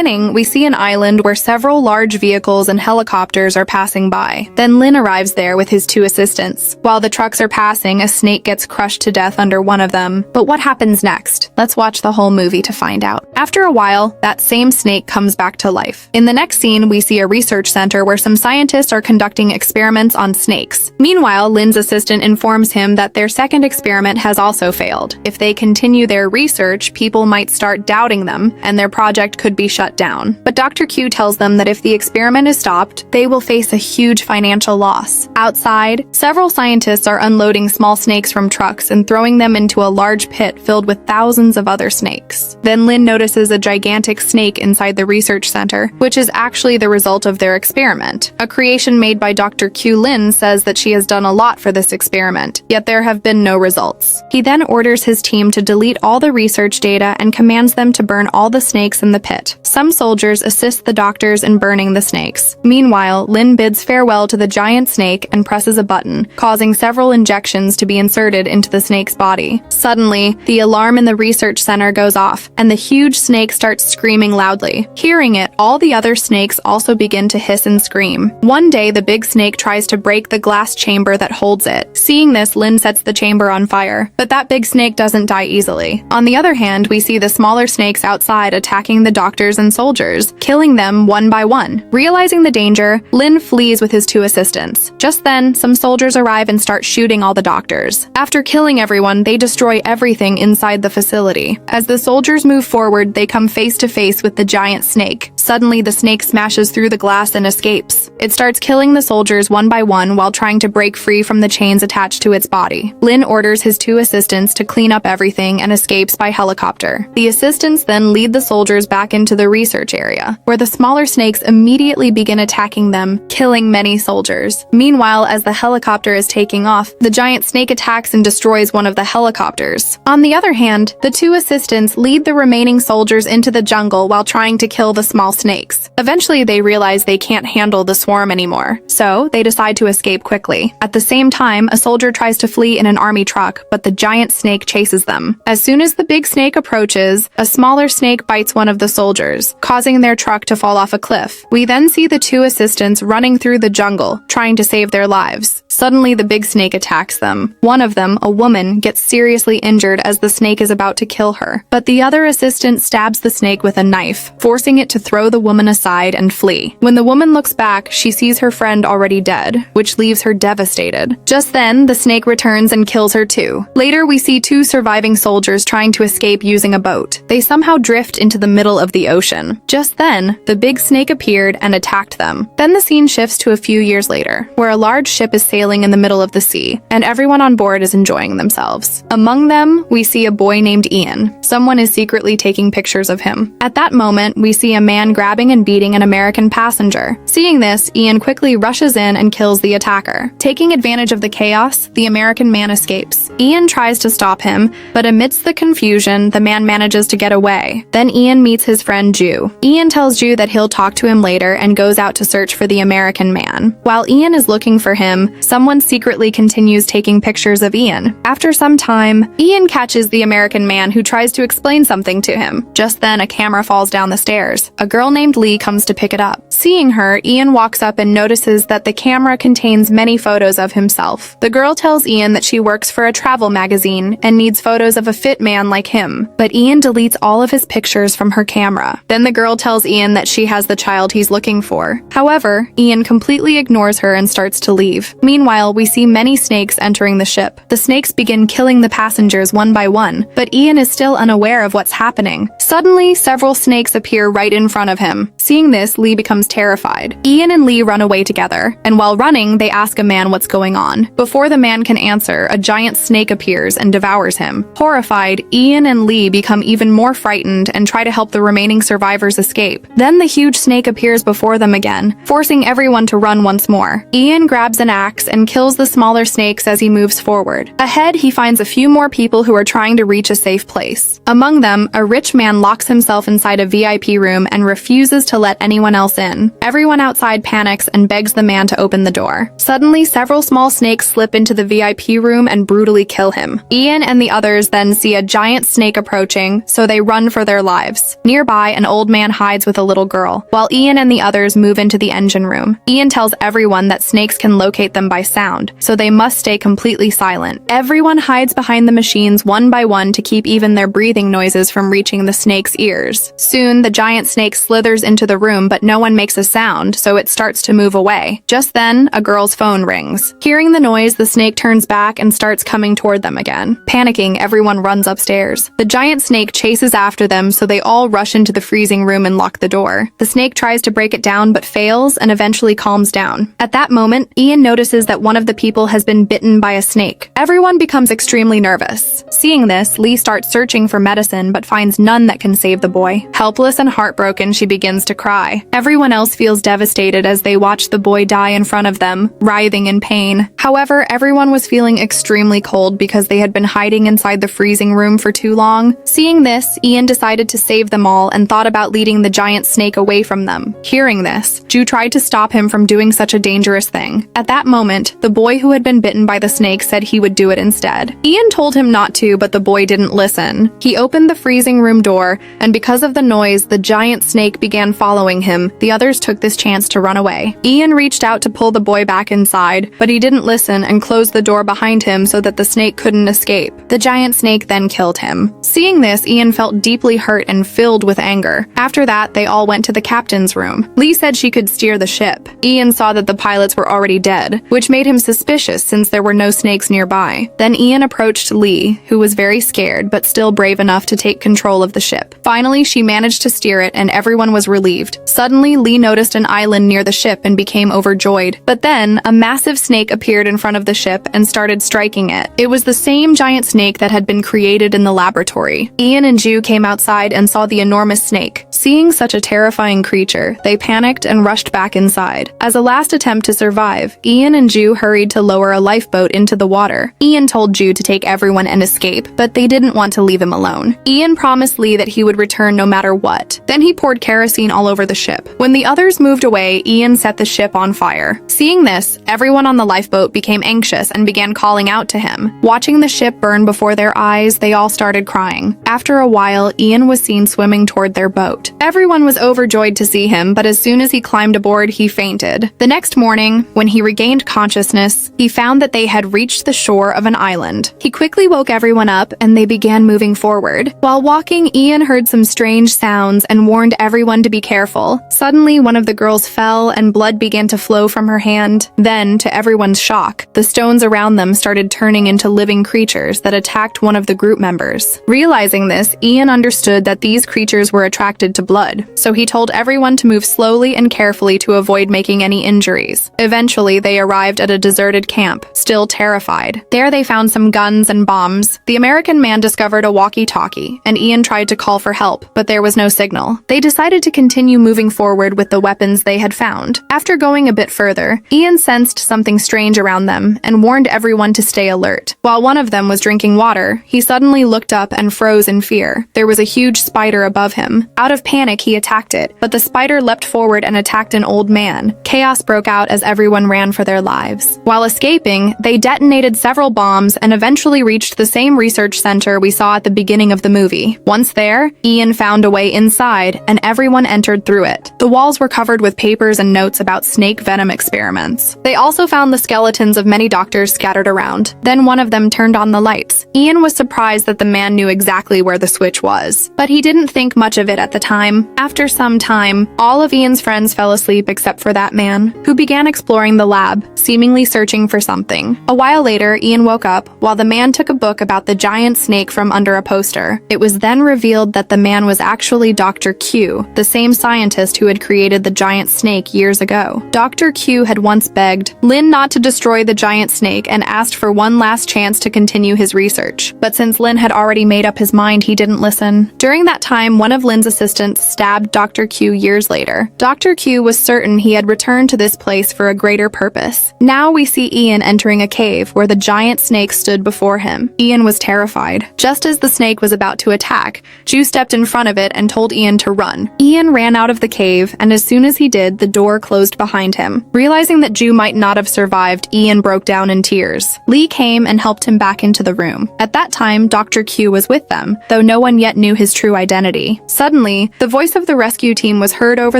We see an island where several large vehicles and helicopters are passing by. Then Lynn arrives there with his two assistants. While the trucks are passing, a snake gets crushed to death under one of them. But what happens next? Let's watch the whole movie to find out. After a while, that same snake comes back to life. In the next scene, we see a research center where some scientists are conducting experiments on snakes. Meanwhile, Lynn's assistant informs him that their second experiment has also failed. If they continue their research, people might start doubting them, and their project could be shut down. But Dr. Q tells them that if the experiment is stopped, they will face a huge financial loss. Outside, several scientists are unloading small snakes from trucks and throwing them into a large pit filled with thousands of other snakes. Then Lynn notices a gigantic snake inside the research center, which is actually the result of their experiment. A creation made by Dr. Q. Lynn says that she has done a lot for this experiment, yet there have been no results. He then orders his team to delete all the research data and commands them to burn all the snakes in the pit. Some soldiers assist the doctors in burning the snakes. Meanwhile, Lynn bids farewell to the giant snake and presses a button, causing several injections to be inserted into the snake's body. Suddenly, the alarm in the research center goes off, and the huge snake starts screaming loudly. Hearing it, all the other snakes also begin to hiss and scream. One day, the big snake tries to break the glass chamber that holds it. Seeing this, Lynn sets the chamber on fire, but that big snake doesn't die easily. On the other hand, we see the smaller snakes outside attacking the doctors and soldiers, killing them one by one. Realizing the danger, Lynn flees with his two assistants. Just then, some soldiers arrive and start shooting all the doctors. After killing everyone, they destroy everything inside the facility. As the soldiers move forward, they come face to face with the giant snake. Suddenly, the snake smashes through the glass and escapes. It starts killing the soldiers one by one while trying to break free from the chains attached to its body. Lynn orders his two assistants to clean up everything and escapes by helicopter. The assistants then lead the soldiers back into the research area, where the smaller snakes immediately begin attacking them, killing many soldiers. Meanwhile, as the helicopter is taking off, the giant snake attacks and destroys one of the helicopters. On the other hand, the two assistants lead the remaining soldiers into the jungle while trying to kill the small snakes. Eventually, they realize they can't handle the swarm anymore, so they decide to escape quickly. At the same time, a soldier tries to flee in an army truck, but the giant snake chases them. As soon as the big snake approaches, a smaller snake bites one of the soldiers, causing their truck to fall off a cliff. We then see the two assistants running through the jungle, trying to save their lives. Suddenly, the big snake attacks them. One of them, a woman, gets seriously injured as the snake is about to kill her, but the other assistant stabs the snake with a knife, forcing it to throw the woman aside and flee. When the woman looks back, she sees her friend already dead, which leaves her devastated. Just then, the snake returns and kills her too. Later, we see two surviving soldiers trying to escape using a boat. They somehow drift into the middle of the ocean. Just then, the big snake appeared and attacked them. Then the scene shifts to a few years later, where a large ship is sailing in the middle of the sea, and everyone on board is enjoying themselves. Among them, we see a boy named Ian. Someone is secretly taking pictures of him. At that moment, we see a man grabbing and beating an American passenger. Seeing this, Ian quickly rushes in and kills the attacker. Taking advantage of the chaos, the American man escapes. Ian tries to stop him, but amidst the confusion, the man manages to get away. Then Ian meets his friend Ju. Ian tells Ju that he'll talk to him later and goes out to search for the American man. While Ian is looking for him, someone secretly continues taking pictures of Ian. After some time, Ian catches the American man who tries to explain something to him. Just then, a camera falls down the stairs. A girl named Lee comes to pick it up. Seeing her, Ian walks up and notices that the camera contains many photos of himself. The girl tells Ian that she works for a travel magazine and needs photos of a fit man like him, but Ian deletes all of his pictures from her camera. Then the girl tells Ian that she has the child he's looking for. However, Ian completely ignores her and starts to leave. Meanwhile, we see many snakes entering the ship. The snakes begin killing the passengers one by one, but Ian is still unaware of what's happening. Suddenly, several snakes appear right in front of him. Seeing this, Lee becomes terrified. Ian and Lee run away together, and while running, they ask a man what's going on. Before the man can answer, a giant snake appears and devours him. Horrified, Ian and Lee become even more frightened and try to help the remaining survivors escape. Then the huge snake appears before them again, forcing everyone to run once more. Ian grabs an axe and kills the smaller snakes as he moves forward. Ahead, he finds a few more people who are trying to reach a safe place. Among them, a rich man locks himself inside a VIP room and refuses to let anyone else in. Everyone outside panics and begs the man to open the door. Suddenly, several small snakes slip into the VIP room and brutally kill him. Ian and the others then see a giant snake approaching, so they run for their lives. Nearby, an old man hides with a little girl, while Ian and the others move into the engine room. Ian tells everyone that snakes can locate them by sound, so they must stay completely silent. Everyone hides behind the machines one by one to keep even their breathing noises from reaching the snake's ears. Soon, the giant snake slithers into the room, but no one makes a sound, so it starts to move away. Just then, a girl's phone rings. Hearing the noise, the snake turns back and starts coming toward them again. Panicking, everyone runs upstairs. The giant snake chases after them, so they all rush into the freezing room and lock the door. The snake tries to break it down but fails and eventually calms down. At that moment, Ian notices that one of the people has been bitten by a snake. Everyone becomes extremely nervous. Seeing this, Lee starts searching for medicine but finds none that can save the boy. Helpless and heartbroken, she begins to cry. Everyone else feels devastated as they watch the boy die in front of them, writhing in pain. However, everyone was feeling extremely cold because they had been hiding inside the freezing room for too long. Seeing this, Ian decided to save them all and thought about leading the giant snake away from them. Hearing this, Ju tried to stop him from doing such a dangerous thing. At that moment, the boy who had been bitten by the snake said he would do it instead. Ian told him not to, but the boy didn't listen. He opened the freezing room door, and because of the noise, the giant snake began following him. The others took this chance to run away. Ian reached out to pull the boy back inside, but he didn't listen and closed the door behind him so that the snake couldn't escape. The giant snake then killed him. Seeing this, Ian felt deeply hurt and filled with anger. After that, they all went to the captain's room. Lee said she could steer the ship. Ian saw that the pilots were already dead, which made him suspicious since there were no snakes nearby. Then Ian approached Lee, who was very scared but still brave enough to take control of the ship. Finally, she managed to steer it and everyone was relieved. Suddenly, Lee noticed an island near the ship and became overjoyed. But then, a massive snake appeared in front of the ship and started striking it. It was the same giant snake that had been created in the laboratory. Ian and Ju came outside and saw the enormous snake. Seeing such a terrifying creature, they panicked and rushed back inside. As a last attempt to survive, Ian and Ju hurried to lower a lifeboat into the water. Ian told Ju to take everyone and escape, but they didn't want to leave him alone. Ian promised Lee that he would return no matter what. Then he poured kerosene all over the ship. When the others moved away, Ian set the ship on fire. Seeing this, everyone on the lifeboat became anxious and began calling out to him. Watching the ship burn before their eyes, they all started crying. After a while, Ian was seen swimming toward their boat. Everyone was overjoyed to see him, but as soon as he climbed aboard, he fainted. The next morning, when he regained consciousness, he found that they had reached the shore of an island. He quickly woke everyone up and they began moving forward. While walking, Ian heard some strange sounds and warned everyone to be careful. Suddenly, one of the girls fell and blood began to flow from her hand. Then, to everyone's shock, the stones around them started turning into living creatures that attacked one of the group members. Realizing this, Ian understood that these creatures were attracted to blood, so he told everyone to move slowly and carefully to avoid making any injuries. Eventually, they arrived at a deserted camp, still terrified. There they found some guns and bombs. The American man discovered a walkie-talkie, and Ian tried to call for help, but there was no signal. They decided to continue moving forward with the weapons they had found. After going a bit further, Ian sensed something strange around them and warned everyone to stay alert. While one of them was drinking water, he suddenly looked up and froze in fear. There was a huge spider above him. Out of panic, he attacked it, but the spider leapt forward and attacked an old man. Chaos broke out as everyone ran for their lives. While escaping, they detonated several bombs and eventually reached the same research center we saw at the beginning of the movie. Once there, Ian found a way inside, and everyone entered through it. The walls were covered with papers and notes about snake venom experiments. They also found the skeletons of many doctors scattered around. Then one of them turned on the lights. Ian was surprised that the man knew exactly where the switch was, but he didn't think much of it at the time. After some time, all of Ian's friends fell asleep except for that man, who began exploring the lab, seemingly searching for something. A while later, Ian woke up while the man took a book about the giant snake from under a poster. It was then revealed that the man was actually Dr. Q, the same scientist who had created the giant snake years ago. Dr. Q had once begged Lin not to destroy the giant snake and asked for one last chance to continue his research. But since Lin had already made up his mind, he didn't listen. During that time, one of Lin's assistants stabbed Dr. Q years later. Dr. Q was certain he had returned to this place for a greater purpose. Now we see Ian entering a cave where the giant snake stood before him. Ian was terrified. Just as the snake was about to attack, Ju stepped in front of it and told Ian to run. Ian ran out of the cave, and as soon as he did, the door closed behind him. Realizing that Ju might not have survived, Ian broke down in tears. Lee came and helped him back into the room. At that time, Dr. Q was with them, though no one yet knew his true identity. Suddenly, the voice of the rescue team was heard over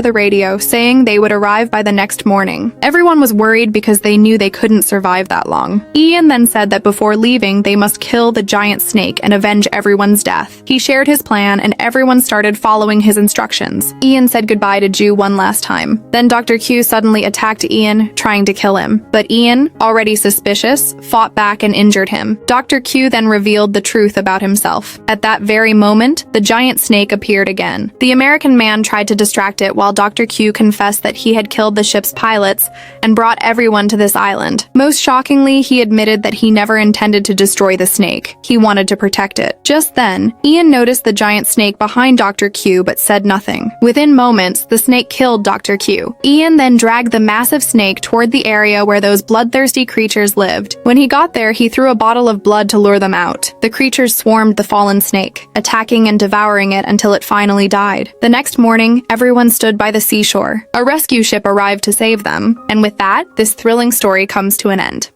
the radio saying they would arrive by the next morning. Everyone was worried because they knew they couldn't survive that long. Ian then said that before leaving, they must kill the giant snake and avenge everyone's death. He shared his plan and everyone started following his instructions. Ian said goodbye to Ju one last time. Then Dr. Q suddenly attacked Ian, trying to kill him. But Ian, already suspicious, fought back and injured him. Dr. Q then revealed the truth about himself. At that very moment, the giant snake appeared again. The American man tried to distract it while Dr. Q confessed that he had killed the ship's pilots and brought everyone to this island. Most shockingly, he admitted that he never intended to destroy the snake. He wanted to protect it. Just then, Ian noticed the giant snake behind Dr. Q but said nothing. Within moments, the snake killed Dr. Q. Ian then dragged the massive snake toward the area where those bloodthirsty creatures lived. When he got there, he threw a bottle of blood to lure them out. The creatures swarmed the fallen snake, attacking and devouring it until it finally died. The next morning, everyone stood by the seashore. A rescue ship arrived to save them, and with that, this thrilling story comes to an end.